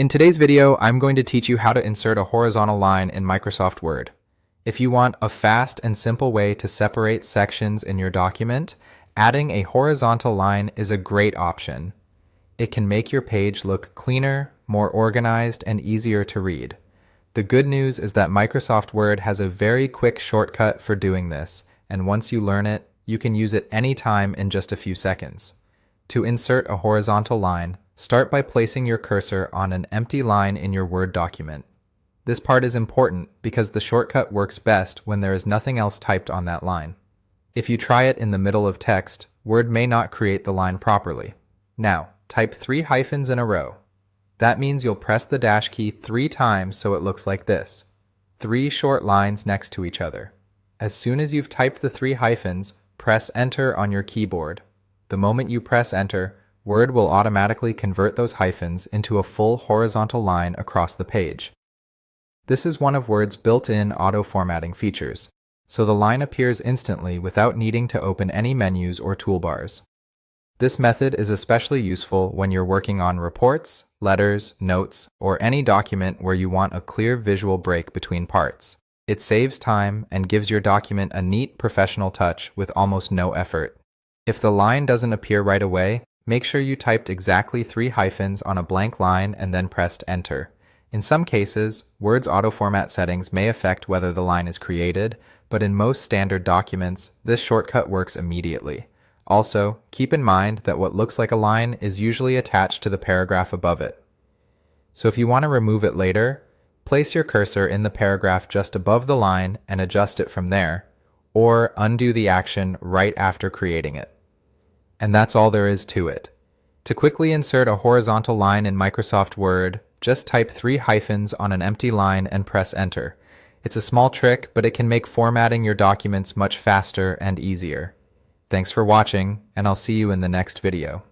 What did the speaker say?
In today's video, I'm going to teach you how to insert a horizontal line in Microsoft Word. If you want a fast and simple way to separate sections in your document, adding a horizontal line is a great option. It can make your page look cleaner, more organized, and easier to read. The good news is that Microsoft Word has a very quick shortcut for doing this, and once you learn it, you can use it anytime in just a few seconds. To insert a horizontal line, start by placing your cursor on an empty line in your Word document. This part is important because the shortcut works best when there is nothing else typed on that line. If you try it in the middle of text, Word may not create the line properly. Now, type 3 hyphens in a row. That means you'll press the dash key 3 times so it looks like this. 3 short lines next to each other. As soon as you've typed the 3 hyphens, press Enter on your keyboard. The moment you press Enter, Word will automatically convert those hyphens into a full horizontal line across the page. This is one of Word's built-in auto-formatting features, so the line appears instantly without needing to open any menus or toolbars. This method is especially useful when you're working on reports, letters, notes, or any document where you want a clear visual break between parts. It saves time and gives your document a neat professional touch with almost no effort. If the line doesn't appear right away, make sure you typed exactly 3 hyphens on a blank line and then pressed Enter. In some cases, Word's auto-format settings may affect whether the line is created, but in most standard documents, this shortcut works immediately. Also, keep in mind that what looks like a line is usually attached to the paragraph above it. So if you want to remove it later, place your cursor in the paragraph just above the line and adjust it from there, or undo the action right after creating it. And that's all there is to it. To quickly insert a horizontal line in Microsoft Word, just type 3 hyphens on an empty line and press Enter. It's a small trick, but it can make formatting your documents much faster and easier. Thanks for watching, and I'll see you in the next video.